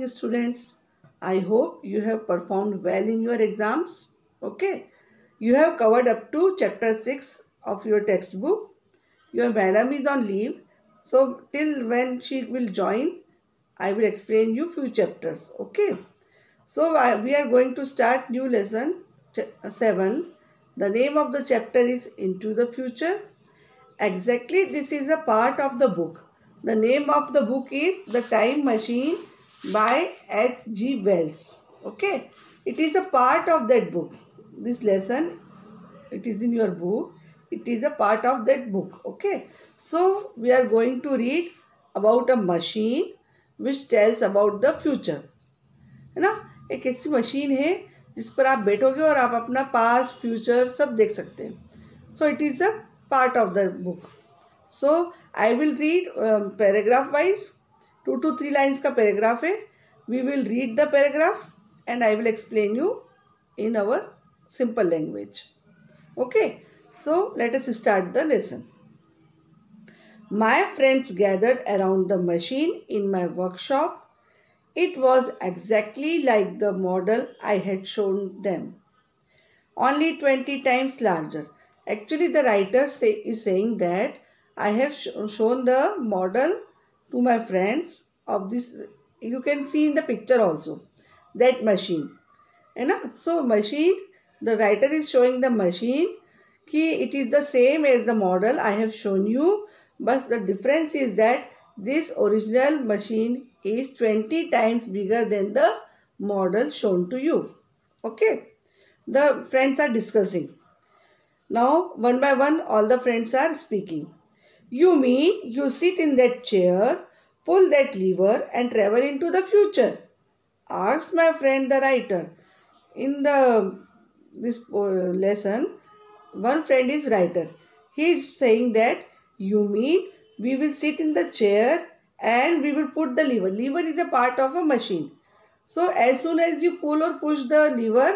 morning, students. I hope you have performed well in your exams. Okay. You have covered up to chapter 6 of your textbook. Your madam is on leave. So, till when she will join, I will explain you few chapters. Okay. So, we are going to start new lesson 7. The name of the chapter is Into the Future. Exactly, this is a part of the book. The name of the book is The Time Machine by H.G. Wells. Okay, it is a part of that book. This lesson, it is in your book. It is a part of that book. Okay, so we are going to read about a machine which tells about the future. है ना, एक ऐसी machine है जिस पर आप बैठोगे और आप अपना पास्ट फ्यूचर सब देख सकते हैं. So it is a part of the book. So I will read paragraph wise. 2 to 3 lines का paragraph है. We will read the paragraph and I will explain you in our simple language. Okay. So let us start the lesson. My friends gathered around the machine in my workshop. It was exactly like the model I had shown them, only 20 times larger. Actually, the writer is saying that I have shown the model to my friends of this. You can see in the picture also that machine. So machine, the writer is showing the machine कि it is the same as the model I have shown you, but the difference is that this original machine is 20 times bigger than the model shown to you. Okay. The friends are discussing. Now, one by one, all the friends are speaking. You mean you sit in that chair, pull that lever and travel into the future? Asked my friend the writer. In this lesson, one friend is writer. He is saying that you mean we will sit in the chair and we will put the lever. Lever is a part of a machine. So, as soon as you pull or push the lever,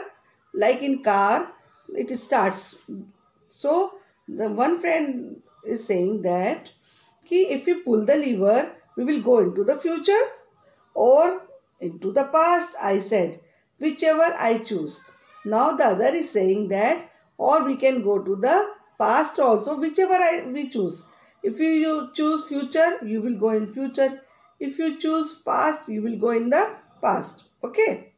like in car, it starts. So, the one friend is saying that if we pull the lever, we will go into the future or into the past. I said, whichever I choose. Now, the other is saying that or we can go to the past also, whichever we choose. If you choose future, you will go in future. If you choose past, you will go in the past. Okay.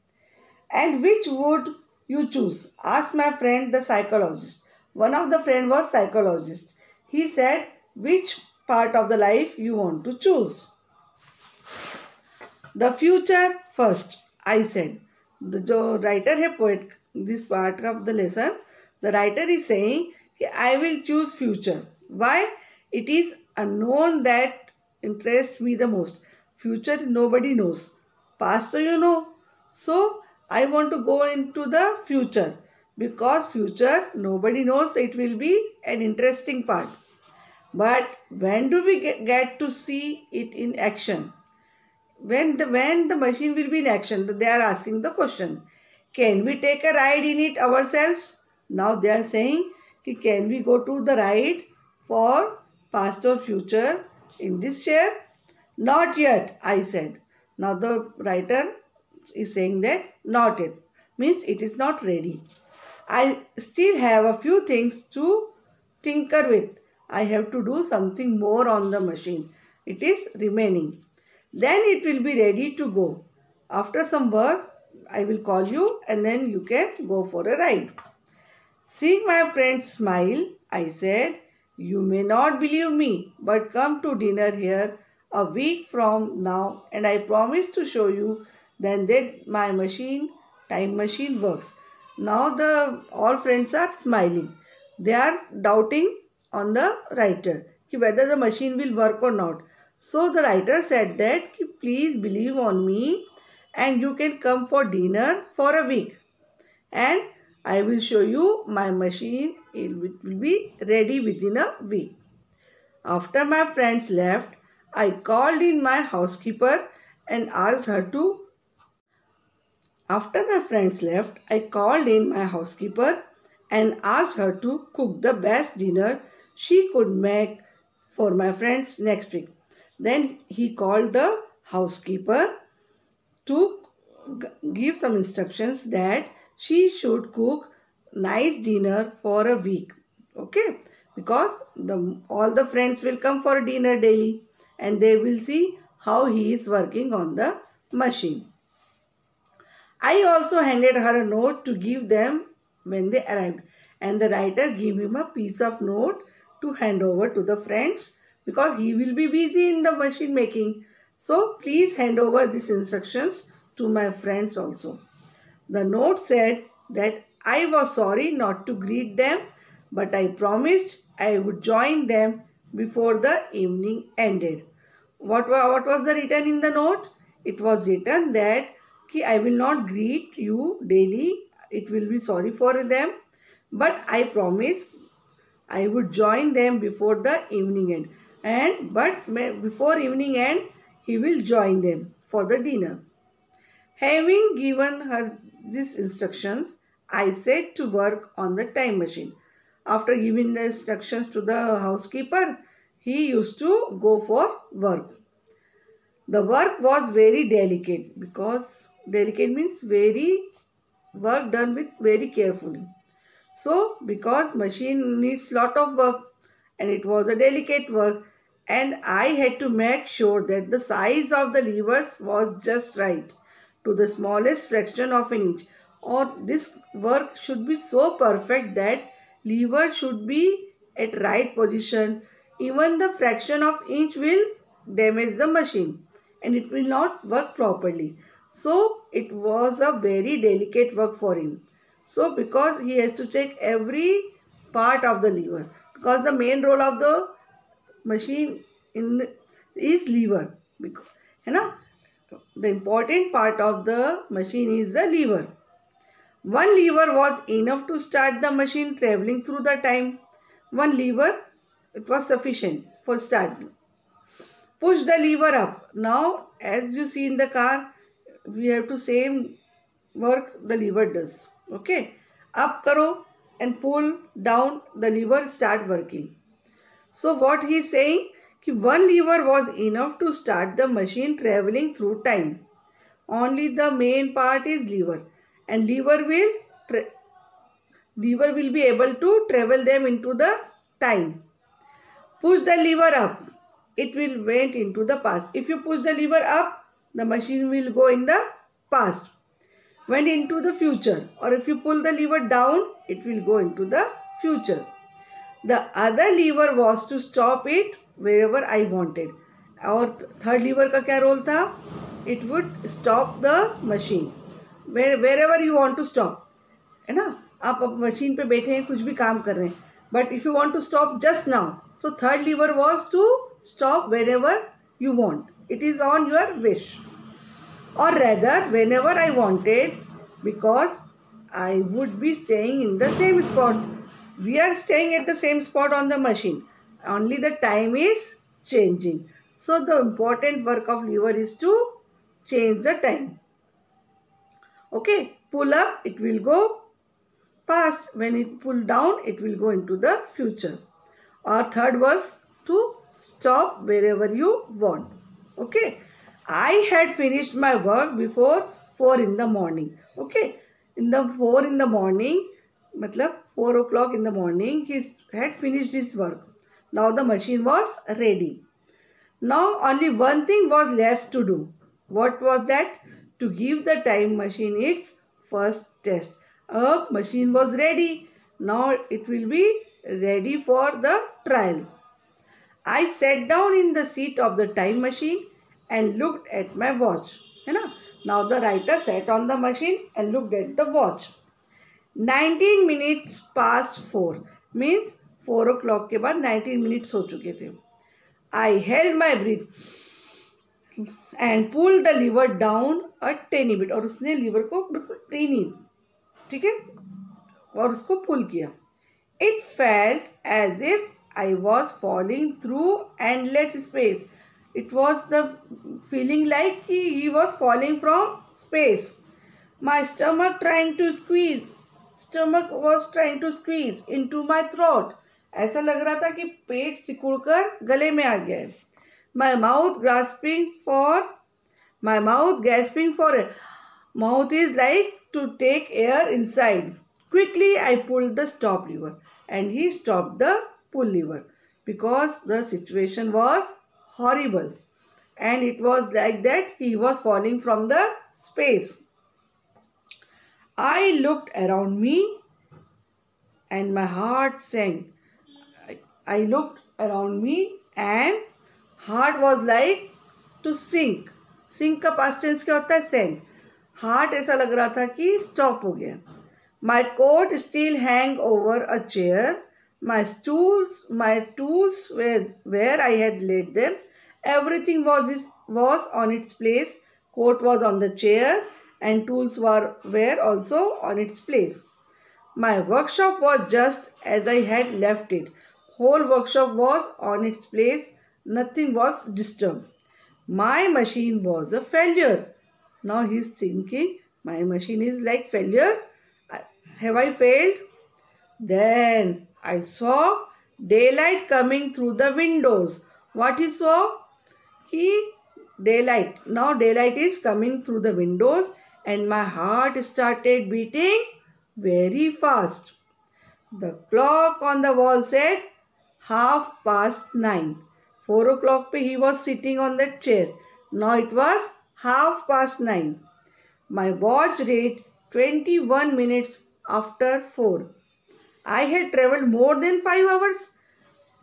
And which would you choose? Asked my friend the psychologist. One of the friend was psychologist. He said, which part of the life you want to choose? The future first, I said. The writer has put this part of the lesson. The writer is saying, I will choose future. Why? It is unknown that interests me the most. Future nobody knows. Past so you know. So I want to go into the future. Because future, nobody knows, it will be an interesting part. But when do we get to see it in action? When the machine will be in action, they are asking the question. Can we take a ride in it ourselves? Now they are saying, can we go to the ride for past or future in this chair? Not yet, I said. Now the writer is saying that not yet. Means it is not ready. I still have a few things to tinker with. I have to do something more on the machine. It is remaining. Then it will be ready to go. After some work, I will call you and then you can go for a ride. Seeing my friend smile, I said, you may not believe me, but come to dinner here a week from now and I promise to show you then that my time machine works. Now all friends are smiling. They are doubting on the writer whether the machine will work or not. So the writer said that please believe on me and you can come for dinner for a week. And I will show you my machine. It will be ready within a week. After my friends left, I called in my housekeeper and asked her to After my friends left, I called in my housekeeper and asked her to cook the best dinner she could make for my friends next week. Then he called the housekeeper to give some instructions that she should cook nice dinner for a week. Okay, because all the friends will come for dinner daily and they will see how he is working on the machine. I also handed her a note to give them when they arrived, and the writer gave him a piece of note to hand over to the friends because he will be busy in the machine making. So please hand over these instructions to my friends also. The note said that I was sorry not to greet them, but I promised I would join them before the evening ended. What was the written in the note? It was written that I will not greet you daily. It will be sorry for them, but I promise I would join them before the evening end. Before evening end, he will join them for the dinner. Having given her these instructions, I set to work on the time machine. After giving the instructions to the housekeeper, he used to go for work. The work was very delicate because delicate means very work done with very carefully. So because machine needs lot of work and it was a delicate work, and I had to make sure that the size of the levers was just right to the smallest fraction of an inch, or this work should be so perfect that lever should be at right position. Even the fraction of inch will damage the machine and it will not work properly. So it was a very delicate work for him. So because he has to check every part of the lever, because the main role of the machine is lever, because the important part of the machine is the lever. One lever was enough to start the machine traveling through the time. One lever, it was sufficient for starting. Push the lever up. Now, as you see in the car, we have to same work the lever does. Okay. Up karo and pull down, the lever start working. So what he is saying, one lever was enough to start the machine traveling through time. Only the main part is lever, and lever will be able to travel them into the time. Push the lever up, it will went into the past. If you push the lever up, the machine will go in the past, went into the future. Or if you pull the lever down, it will go into the future. The other lever was to stop it wherever I wanted. और third lever का क्या role था? It would stop the machine wherever you want to stop. है ना? आप machine पे बैठे हैं, कुछ भी काम कर रहे हैं, but if you want to stop just now, so third lever was to stop wherever you want. It is on your wish. Or rather, whenever I wanted, because I would be staying in the same spot. We are staying at the same spot on the machine. Only the time is changing. So the important work of lever is to change the time. Okay, pull up, it will go past. When it pull down, it will go into the future. Or third was to stop wherever you want. Okay, I had finished my work before 4 in the morning. Okay, in the 4 in the morning, matlab 4 o'clock in the morning, he had finished his work. Now the machine was ready. Now only one thing was left to do. What was that? To give the time machine its first test. A machine was ready. Now it will be ready for the trial. I sat down in the seat of the time machine and looked at my watch. Now the writer sat on the machine and looked at the watch. 19 minutes past 4 means 4 o'clock के बाद 19 minutes हो चुके थे. I held my breath and pulled the lever down a tiny bit. और उसने liver को बिल्कुल tiny, ठीक है, और उसको पुल किया. It felt as if I was falling through endless space. It was the feeling like he was falling from space. My stomach was trying to squeeze into my throat. ऐसा लग रहा था कि पेट सिकुड़कर गले में आ गया है. My mouth grasping for My mouth gasping for air. Mouth is like to take air inside. Quickly I pulled the stop lever and he stopped the pull lever because the situation was horrible and it was like that he was falling from the space. I looked around me and my heart sank. I looked around me and heart was like to sink. Sink का past tense क्या होता है? Sank. Heart ऐसा लग रहा था कि stop हो गया. My coat still hang over a chair. My tools were where I had laid them. Everything was on its place. Coat was on the chair and tools were also on its place. My workshop was just as I had left it. Whole workshop was on its place. Nothing was disturbed. My machine was a failure. Now he is thinking, my machine is like failure. Have I failed? Then I saw daylight coming through the windows. What he saw? Daylight. Now daylight is coming through the windows and my heart started beating very fast. The clock on the wall said 9:30. 4 o'clock pe he was sitting on that chair. Now it was 9:30. My watch read 21 minutes after 4. I had travelled more than 5 hours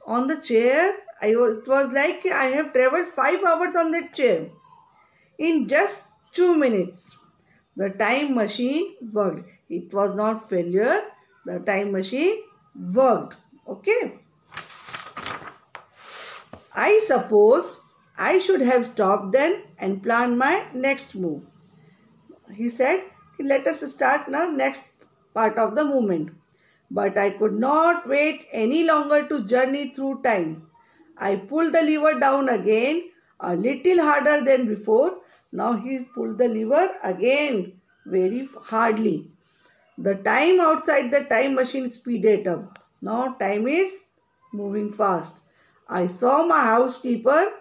on the chair. It was like I have travelled 5 hours on that chair in just 2 minutes. The time machine worked. It was not failure. The time machine worked. Okay. I suppose I should have stopped then and planned my next move. He said, let us start now next part of the movement. But I could not wait any longer to journey through time. I pulled the lever down again, a little harder than before. Now he pulled the lever again very hardly. The time outside the time machine speeded up. Now time is moving fast. I saw my housekeeper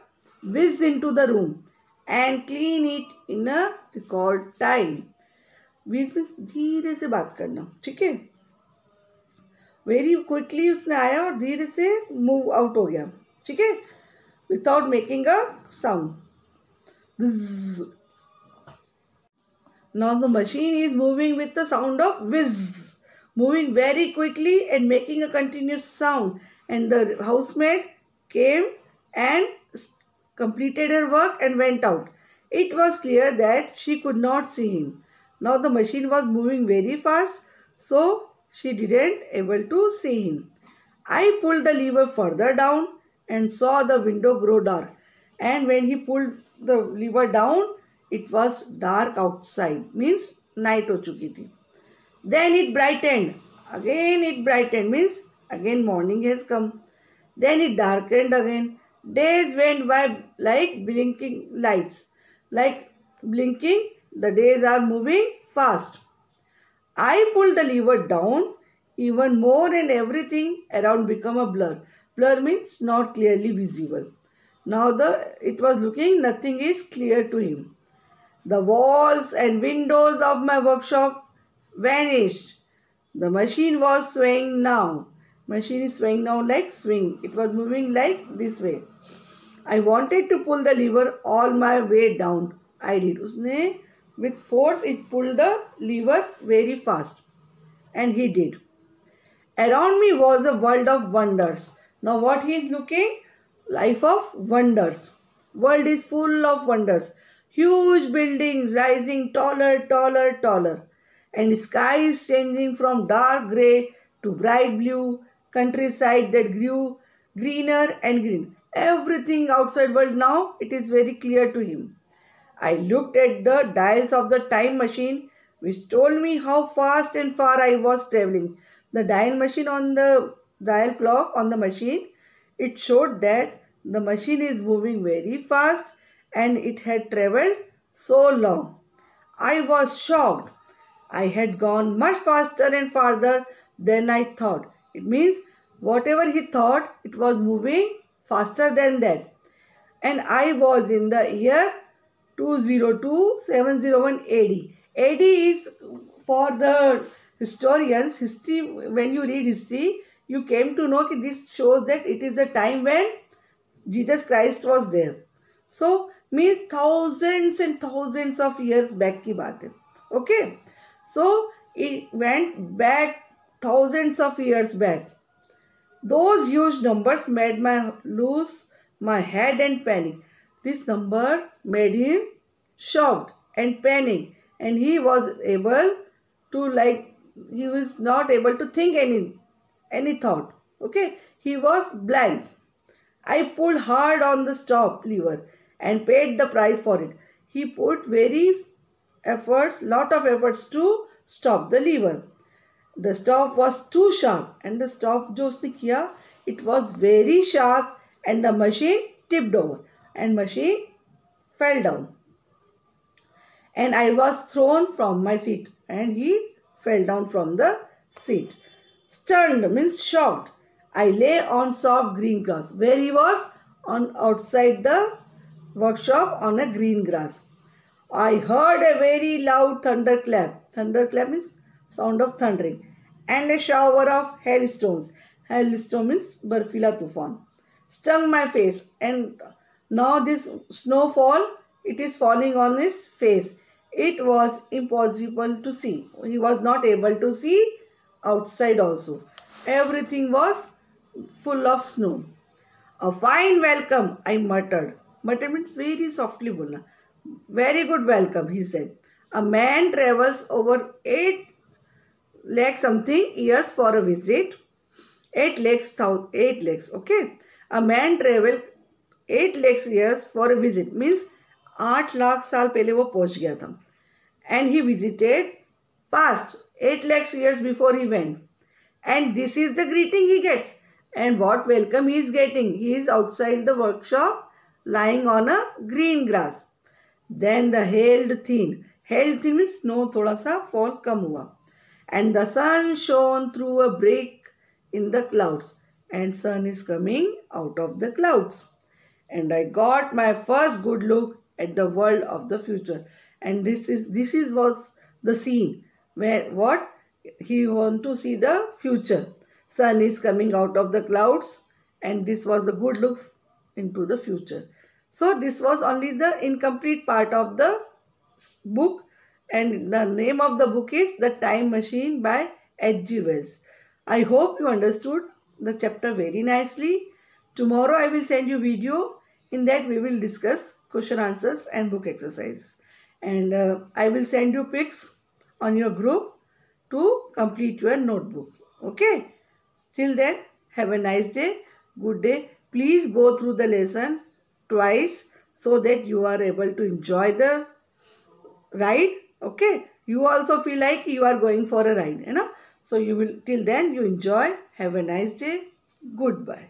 whiz into the room and clean it in a record time. बीच में धीरे से बात करना, ठीक है? Very quickly उसने आया और धीरे से मूव आउट हो गया, ठीक है? Without making a sound. Now the machine is moving with the sound of whiz, moving very quickly and making a continuous sound. And the housemaid came and completed her work and went out. It was clear that she could not see him. Now the machine was moving very fast, so she didn't able to see him. I pulled the lever further down and saw the window grow dark. And when he pulled the lever down, it was dark outside, means night ho chuki thi. Then it brightened. Again it brightened, means again morning has come. Then it darkened again. Days went by like blinking lights. Like blinking, the days are moving fast. I pulled the lever down even more and everything around became a blur. Blur means not clearly visible. Now it was looking, nothing is clear to him. The walls and windows of my workshop vanished. The machine was swaying now. Machine is swaying now like swing. It was moving like this way. I wanted to pull the lever all my way down. I did. Usne with force it pulled the lever very fast. And he did. Around me was a world of wonders. Now what he is looking? Life of wonders. World is full of wonders. Huge buildings rising taller, taller, taller. And sky is changing from dark grey to bright blue. Countryside that grew greener and green. Everything outside world now, it is very clear to him. I looked at the dials of the time machine which told me how fast and far I was travelling. The dial machine on the dial clock on the machine, it showed that the machine is moving very fast and it had travelled so long. I was shocked. I had gone much faster and farther than I thought. It means whatever he thought, it was moving faster than that. And I was in the year 202 701 AD. AD is for the historians. History, when you read history, you came to know that this shows that it is the time when Jesus Christ was there. So means thousands and thousands of years back की बात है. Okay. So it went back thousands of years back. Those huge numbers made me lose my head and panic. This number made him shocked and panicked, and he was able to he was not able to think any thought. Okay, he was blind. I pulled hard on the stop lever and paid the price for it. He put lot of efforts to stop the lever. The stop was too sharp, and the stop जो उसने किया, it was very sharp, and the machine tipped over and machine fell down. And I was thrown from my seat, and he fell down from the seat. Stunned means shocked. I lay on soft green grass, where he was on outside the workshop on a green grass. I heard a very loud thunderclap. Thunderclap means sound of thundering, and a shower of hailstones. Hailstone means barfila tufan. Stung my face, and now this snowfall, it is falling on his face. It was impossible to see. He was not able to see outside also. Everything was full of snow. A fine welcome, I muttered. Muttered means very softly bolna. Very good welcome, he said. A man travels over 8 lakh something years for a visit. 8 lakhs, okay. A man traveled 8 lakhs years for a visit. Means 8 lakh साल पहले वो पहुंच गया था. And he visited past 8 lakhs years before he went. And this is the greeting he gets. And what welcome he is getting. He is outside the workshop lying on a green grass. Then the hailed thin. Hailed thin means snow thoda sa fall kam hua. And the sun shone through a break in the clouds. And sun is coming out of the clouds. And I got my first good look at the world of the future. And this was the scene where what he want to see the future. Sun is coming out of the clouds, and this was the good look into the future. So this was only the incomplete part of the book, and the name of the book is The Time Machine by H.G. Wells. I hope you understood the chapter very nicely. Tomorrow I will send you video. In that we will discuss question answers and book exercise. And I will send you pics on your group to complete your notebook. Okay. Till then, have a nice day. Good day. Please go through the lesson twice so that you are able to enjoy the ride. Okay. You also feel like you are going for a ride. You know. So you will, till then you enjoy. Have a nice day. Goodbye.